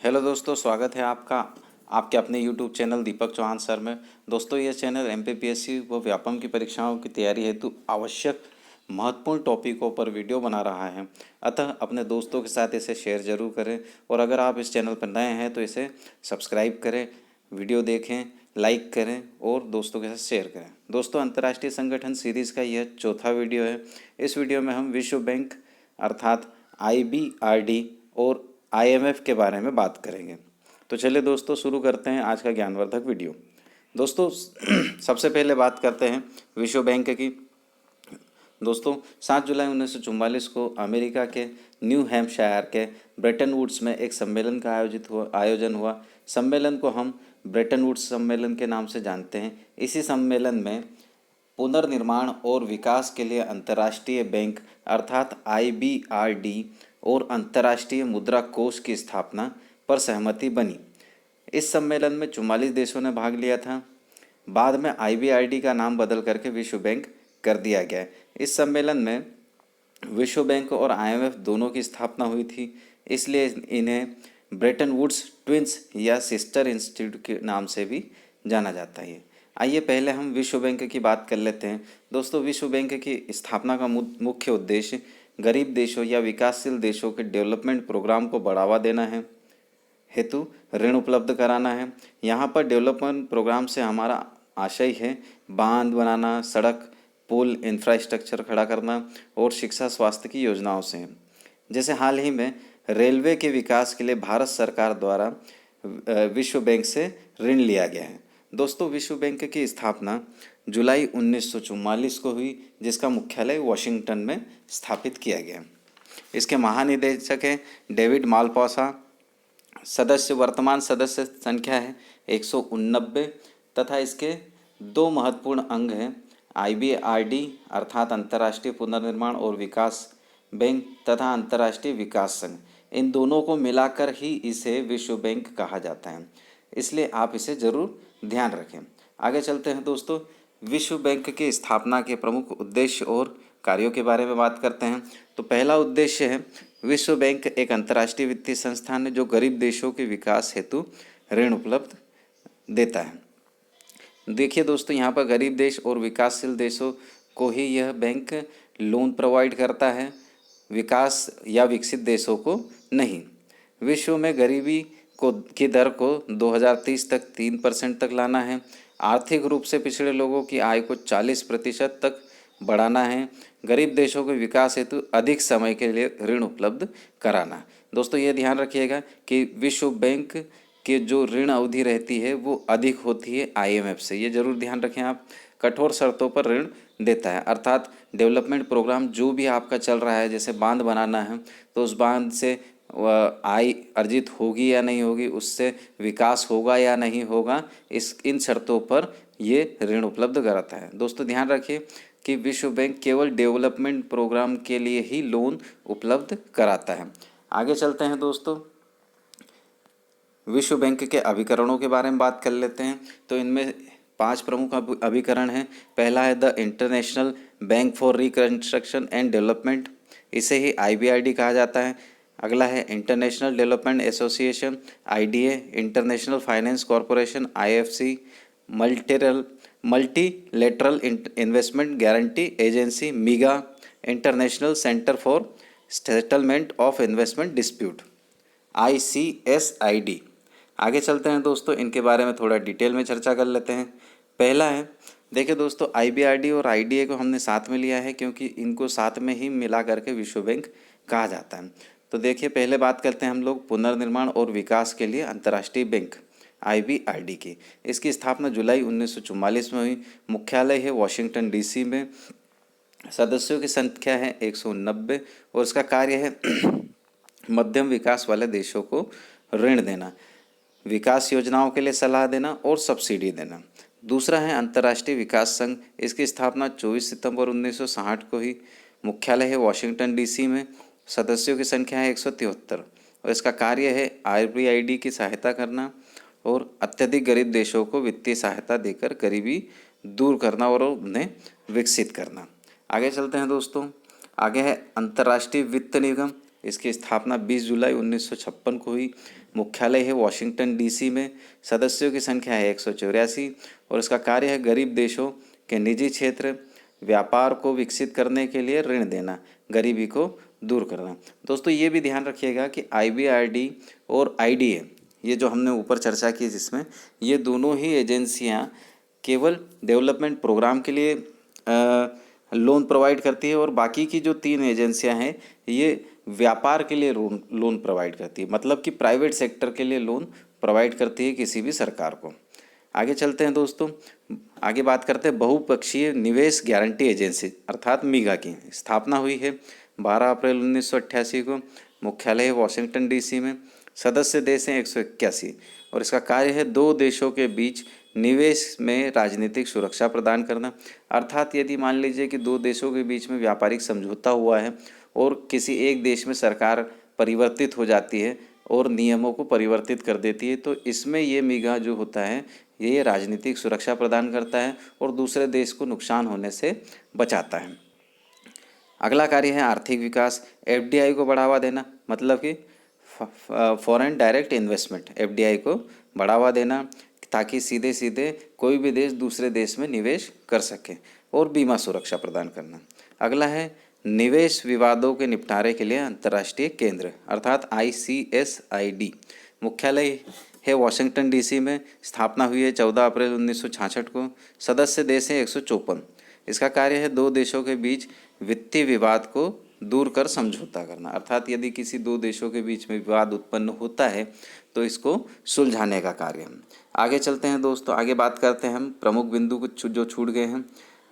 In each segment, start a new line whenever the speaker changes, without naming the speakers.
Hello दोस्तों, स्वागत है आपका आपके अपने यूट्यूब चैनल दीपक चौहान सर में। दोस्तों, ये चैनल एमपीपीएससी व व्यापम की परीक्षाओं की तैयारी हेतु आवश्यक महत्वपूर्ण टॉपिकों पर वीडियो बना रहा है। अतः अपने दोस्तों के साथ इसे शेयर जरूर करें और अगर आप इस चैनल पर नए हैं तो इसे सब्सक्राइब करें, वीडियो देखें, लाइक करें और दोस्तों के साथ शेयर करें। दोस्तों, अंतर्राष्ट्रीय संगठन सीरीज़ का यह चौथा वीडियो है। इस वीडियो में हम विश्व बैंक अर्थात IBRD और IMF के बारे में बात करेंगे। तो चलिए दोस्तों, शुरू करते हैं आज का ज्ञानवर्धक वीडियो। दोस्तों, सबसे पहले बात करते हैं विश्व बैंक की। दोस्तों, 7 जुलाई 1944 को अमेरिका के न्यू हैम्पशायर के ब्रेटन वुड्स में एक सम्मेलन का आयोजन हुआ। सम्मेलन को हम ब्रेटन वुड्स सम्मेलन के नाम से जानते हैं। इसी सम्मेलन में पुनर्निर्माण और विकास के लिए अंतर्राष्ट्रीय बैंक अर्थात IBRD और अंतर्राष्ट्रीय मुद्रा कोष की स्थापना पर सहमति बनी। इस सम्मेलन में 44 देशों ने भाग लिया था। बाद में IBRD का नाम बदल करके विश्व बैंक कर दिया गया। इस सम्मेलन में विश्व बैंक और IMF दोनों की स्थापना हुई थी, इसलिए इन्हें ब्रेटन वुड्स ट्विंस या सिस्टर इंस्टीट्यूट के नाम से भी जाना जाता है। आइए पहले हम विश्व बैंक की बात कर लेते हैं। दोस्तों, विश्व बैंक की स्थापना का मुख्य उद्देश्य गरीब देशों या विकासशील देशों के डेवलपमेंट प्रोग्राम को बढ़ावा देना है हेतु ऋण उपलब्ध कराना है। यहाँ पर डेवलपमेंट प्रोग्राम से हमारा आशय है बांध बनाना, सड़क, पुल, इंफ्रास्ट्रक्चर खड़ा करना और शिक्षा स्वास्थ्य की योजनाओं से। जैसे हाल ही में रेलवे के विकास के लिए भारत सरकार द्वारा विश्व बैंक से ऋण लिया गया है। दोस्तों, विश्व बैंक की स्थापना जुलाई 1944 को हुई, जिसका मुख्यालय वॉशिंगटन में स्थापित किया गया। इसके महानिदेशक हैं डेविड मालपासा। वर्तमान सदस्य संख्या है 189 तथा इसके दो महत्वपूर्ण अंग हैं IBRD अर्थात अंतर्राष्ट्रीय पुनर्निर्माण और विकास बैंक तथा अंतर्राष्ट्रीय विकास संघ। इन दोनों को मिलाकर ही इसे विश्व बैंक कहा जाता है, इसलिए आप इसे ज़रूर ध्यान रखें। आगे चलते हैं दोस्तों, विश्व बैंक की स्थापना के प्रमुख उद्देश्य और कार्यों के बारे में बात करते हैं। तो पहला उद्देश्य है विश्व बैंक एक अंतर्राष्ट्रीय वित्तीय संस्थान है जो गरीब देशों के विकास हेतु ऋण उपलब्ध देता है। देखिए दोस्तों, यहाँ पर गरीब देश और विकासशील देशों को ही यह बैंक लोन प्रोवाइड करता है, विकास या विकसित देशों को नहीं। विश्व में गरीबी की दर को 2030 तक 3% तक लाना है। आर्थिक रूप से पिछड़े लोगों की आय को 40% तक बढ़ाना है। गरीब देशों के विकास हेतु अधिक समय के लिए ऋण उपलब्ध कराना। दोस्तों, ये ध्यान रखिएगा कि विश्व बैंक के जो ऋण अवधि रहती है वो अधिक होती है IMF से। ये जरूर ध्यान रखें आप। कठोर शर्तों पर ऋण देता है, अर्थात डेवलपमेंट प्रोग्राम जो भी आपका चल रहा है, जैसे बांध बनाना है तो उस बांध से आय अर्जित होगी या नहीं होगी, उससे विकास होगा या नहीं होगा, इन शर्तों पर ये ऋण उपलब्ध कराता है। दोस्तों, ध्यान रखिए कि विश्व बैंक केवल डेवलपमेंट प्रोग्राम के लिए ही लोन उपलब्ध कराता है। आगे चलते हैं दोस्तों, विश्व बैंक के अभिकरणों के बारे में बात कर लेते हैं। तो इनमें 5 प्रमुख अभिकरण हैं। पहला है the international bank for reconstruction and development, इसे ही IBRD कहा जाता है। अगला है international development association IDA, international finance corporation IFC, multilateral investment guarantee agency MIGA, international centre for settlement of investment dispute ICSID। आगे चलते हैं दोस्तों, इनके बारे में थोड़ा डिटेल में चर्चा कर लेते हैं। पहला है, देखिए दोस्तों, IBRD और IDA को हमने साथ में लिया है क्योंकि इनको साथ में ही मिला करके विश्व बैंक कहा जाता है। तो देखिए, पहले बात करते हैं हम लोग पुनर्निर्माण और विकास के लिए अंतर्राष्ट्रीय बैंक IBRD की। इसकी स्थापना जुलाई 1944 में हुई। मुख्यालय है वॉशिंगटन DC में। सदस्यों की संख्या है 190 और इसका कार्य है मध्यम विकास वाले देशों को ऋण देना, विकास योजनाओं के लिए सलाह देना और सब्सिडी देना। दूसरा है अंतर्राष्ट्रीय विकास संघ। इसकी स्थापना 24 सितंबर 1960 को हुई। मुख्यालय है वॉशिंगटन DC में। सदस्यों की संख्या है 173 और इसका कार्य है IBRD की सहायता करना और अत्यधिक गरीब देशों को वित्तीय सहायता देकर गरीबी दूर करना और उन्हें विकसित करना। आगे चलते हैं दोस्तों, आगे है अंतर्राष्ट्रीय वित्त निगम इसकी स्थापना 20 जुलाई 1956 को हुई। मुख्यालय है वाशिंगटन डीसी में। सदस्यों की संख्या है 184 और इसका कार्य है गरीब देशों के निजी क्षेत्र व्यापार को विकसित करने के लिए ऋण देना, गरीबी को दूर करना। दोस्तों ये भी ध्यान रखिएगा कि IBRD और IDA, ये जो हमने ऊपर चर्चा की जिसमें, ये दोनों ही एजेंसियां केवल डेवलपमेंट प्रोग्राम के लिए लोन प्रोवाइड करती है और बाकी की जो 3 एजेंसियां हैं ये व्यापार के लिए लोन प्रोवाइड करती है, मतलब कि प्राइवेट सेक्टर के लिए लोन प्रोवाइड करती है किसी भी सरकार को। आगे चलते हैं दोस्तों, आगे बात करते हैं बहुपक्षीय निवेश गारंटी एजेंसी अर्थात MIGA की स्थापना हुई है 12 अप्रैल 1988 को। मुख्यालय है वाशिंगटन डीसी में। सदस्य देश हैं 181 और इसका कार्य है 2 देशों के बीच निवेश में राजनीतिक सुरक्षा प्रदान करना। अर्थात यदि मान लीजिए कि 2 देशों के बीच में व्यापारिक समझौता हुआ है और किसी एक देश में सरकार परिवर्तित हो जाती है और नियमों को परिवर्तित कर देती है, तो इसमें ये MIGA जो होता है ये राजनीतिक सुरक्षा प्रदान करता है और दूसरे देश को नुकसान होने से बचाता है। अगला कार्य है आर्थिक विकास, FDI को बढ़ावा देना, मतलब कि फॉरेन डायरेक्ट इन्वेस्टमेंट, FDI को बढ़ावा देना ताकि सीधे सीधे कोई भी देश दूसरे देश में निवेश कर सके, और बीमा सुरक्षा प्रदान करना। अगला है निवेश विवादों के निपटारे के लिए अंतर्राष्ट्रीय केंद्र अर्थात ICSID। मुख्यालय है वाशिंगटन डीसी में। स्थापना हुई है 14 अप्रैल 1966 को। सदस्य देश हैं 154। इसका कार्य है 2 देशों के बीच वित्तीय विवाद को दूर कर समझौता करना, अर्थात यदि किसी 2 देशों के बीच में विवाद उत्पन्न होता है तो इसको सुलझाने का कार्य। आगे चलते हैं दोस्तों, आगे बात करते हैं हम प्रमुख बिंदु कुछ जो छूट गए हैं,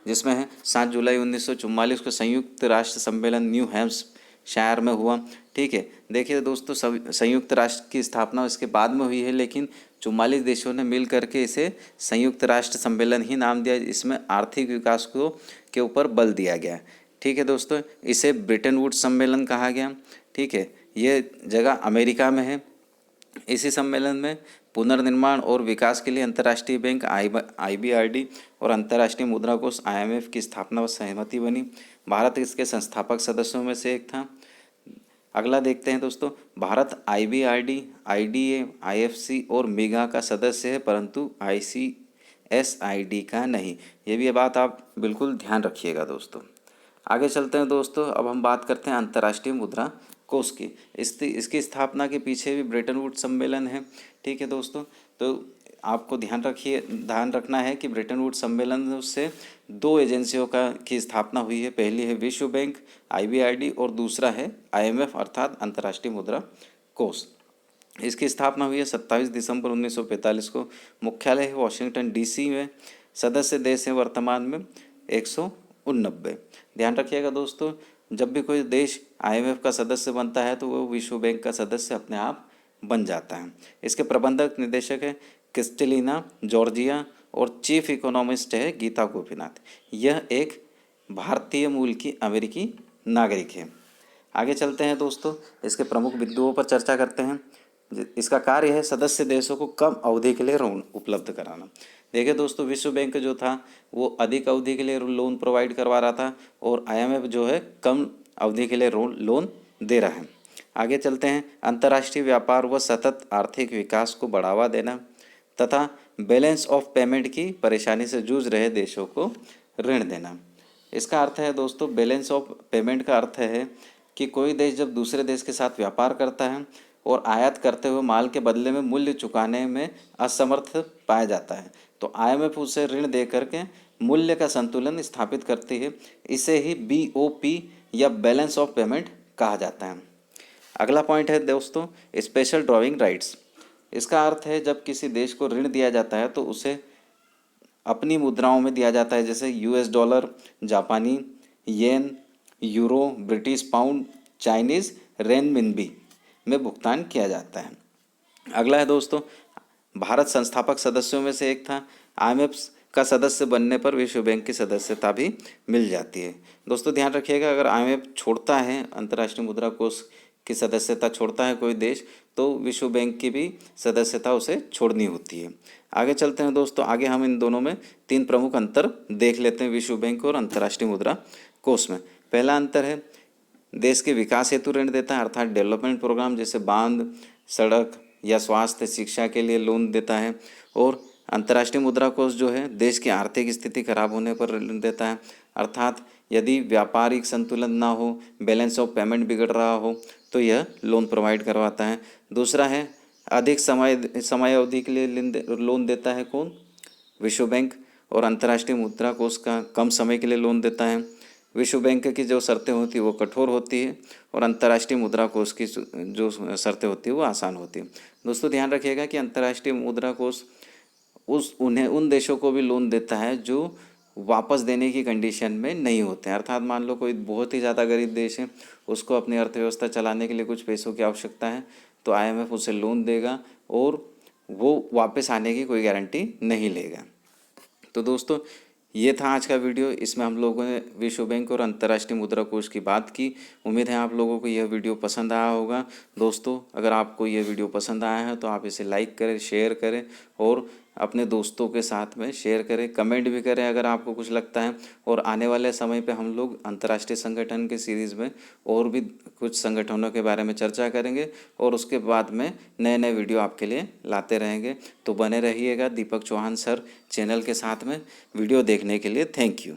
जिसमें है 7 जुलाई 1944 को संयुक्त राष्ट्र सम्मेलन न्यू हैम्पशायर में हुआ। ठीक है, देखिए दोस्तों, संयुक्त राष्ट्र की स्थापना इसके बाद में हुई है, लेकिन 44 देशों ने मिल करके इसे संयुक्त राष्ट्र सम्मेलन ही नाम दिया। इसमें आर्थिक विकास को के ऊपर बल दिया गया। ठीक है दोस्तों, इसे ब्रिटेन वुड्स सम्मेलन कहा गया। ठीक है, ये जगह अमेरिका में है। इसी सम्मेलन में पुनर्निर्माण और विकास के लिए अंतर्राष्ट्रीय बैंक IBRD और अंतर्राष्ट्रीय मुद्रा कोष IMF की स्थापना व सहमति बनी। भारत इसके संस्थापक सदस्यों में से एक था। अगला देखते हैं दोस्तों, भारत IBRD, IDA, IFC और MIGA का सदस्य है, परंतु ICSID का नहीं। ये भी बात आप बिल्कुल ध्यान रखिएगा दोस्तों। आगे चलते हैं दोस्तों, अब हम बात करते हैं अंतर्राष्ट्रीय मुद्रा कोष की। इसकी स्थापना के पीछे भी ब्रेटन वुड्स सम्मेलन है। ठीक है दोस्तों, तो आपको ध्यान रखना है कि ब्रेटन वुड्स सम्मेलन से 2 एजेंसियों की स्थापना हुई है। पहली है विश्व बैंक IBRD और दूसरा है IMF अर्थात अंतर्राष्ट्रीय मुद्रा कोष। इसकी स्थापना हुई है 27 दिसंबर 1945 को। मुख्यालय है वाशिंगटन DC में। सदस्य देश हैं वर्तमान में 189। ध्यान रखिएगा दोस्तों, जब भी कोई देश IMF का सदस्य बनता है तो वो विश्व बैंक का सदस्य अपने आप बन जाता है। इसके प्रबंधक निदेशक है क्रिस्टलिना जॉर्जिया और चीफ इकोनॉमिस्ट है गीता गोपीनाथ। यह एक भारतीय मूल की अमेरिकी नागरिक है। आगे चलते हैं दोस्तों, इसके प्रमुख बिंदुओं पर चर्चा करते हैं। इसका कार्य है सदस्य देशों को कम अवधि के लिए ऋण उपलब्ध कराना। देखिए दोस्तों, विश्व बैंक जो था वो अधिक अवधि के लिए लोन प्रोवाइड करवा रहा था और IMF जो है कम अवधि के लिए लोन दे रहा है। आगे चलते हैं, अंतर्राष्ट्रीय व्यापार व सतत आर्थिक विकास को बढ़ावा देना तथा बैलेंस ऑफ पेमेंट की परेशानी से जूझ रहे देशों को ऋण देना। इसका अर्थ है दोस्तों, बैलेंस ऑफ पेमेंट का अर्थ है कि कोई देश जब दूसरे देश के साथ व्यापार करता है और आयात करते हुए माल के बदले में मूल्य चुकाने में असमर्थ पाया जाता है तो IMF उसे ऋण दे करके मूल्य का संतुलन स्थापित करती है। इसे ही BOP या बैलेंस ऑफ पेमेंट कहा जाता है। अगला पॉइंट है दोस्तों, स्पेशल ड्रॉइंग राइट्स। इसका अर्थ है जब किसी देश को ऋण दिया जाता है तो उसे अपनी मुद्राओं में दिया जाता है, जैसे US डॉलर, जापानी yen, euro, British pound, Chinese renminbi में भुगतान किया जाता है। अगला है दोस्तों, भारत संस्थापक सदस्यों में से एक था। IMF का सदस्य बनने पर विश्व बैंक की सदस्यता भी मिल जाती है। दोस्तों ध्यान रखिएगा, अगर IMF छोड़ता है, अंतर्राष्ट्रीय मुद्रा कोष की सदस्यता छोड़ता है कोई देश, तो विश्व बैंक की भी सदस्यता उसे छोड़नी होती है। आगे चलते हैं दोस्तों, आगे हम इन दोनों में 3 प्रमुख अंतर देख लेते हैं, विश्व बैंक और अंतर्राष्ट्रीय मुद्रा कोष में। पहला अंतर है देश के विकास हेतु ऋण देता है अर्थात डेवलपमेंट प्रोग्राम जैसे बांध, सड़क या स्वास्थ्य शिक्षा के लिए लोन देता है। और अंतर्राष्ट्रीय मुद्रा कोष जो है देश की आर्थिक स्थिति खराब होने पर ऋण देता है अर्थात यदि व्यापारिक संतुलन ना हो, बैलेंस ऑफ पेमेंट बिगड़ रहा हो तो यह लोन प्रोवाइड करवाता है। दूसरा है अधिक समय अवधि के लिए लोन देता है कौन? विश्व बैंक। और अंतर्राष्ट्रीय मुद्रा कोष का कम समय के लिए लोन देता है। विश्व बैंक की जो शर्तें होती है वो कठोर होती है और अंतर्राष्ट्रीय मुद्रा कोष की जो शर्तें होती है वो आसान होती है। दोस्तों ध्यान रखिएगा कि अंतर्राष्ट्रीय मुद्रा कोष उन देशों को भी लोन देता है जो वापस देने की कंडीशन में नहीं होते हैं। अर्थात मान लो कोई बहुत ही ज़्यादा गरीब देश है, उसको अपनी अर्थव्यवस्था चलाने के लिए कुछ पैसों की आवश्यकता है, तो IMF उसे लोन देगा और वो वापस आने की कोई गारंटी नहीं लेगा। तो दोस्तों ये था आज का वीडियो। इसमें हम लोगों ने विश्व बैंक और अंतर्राष्ट्रीय मुद्रा कोष की बात की। उम्मीद है आप लोगों को यह वीडियो पसंद आया होगा। दोस्तों अगर आपको यह वीडियो पसंद आया है तो आप इसे लाइक करें, शेयर करें और अपने दोस्तों के साथ में शेयर करें, कमेंट भी करें अगर आपको कुछ लगता है। और आने वाले समय पे हम लोग अंतर्राष्ट्रीय संगठन के सीरीज़ में और भी कुछ संगठनों के बारे में चर्चा करेंगे और उसके बाद में नए नए वीडियो आपके लिए लाते रहेंगे। तो बने रहिएगा दीपक चौहान सर चैनल के साथ में। वीडियो देखने के लिए थैंक यू।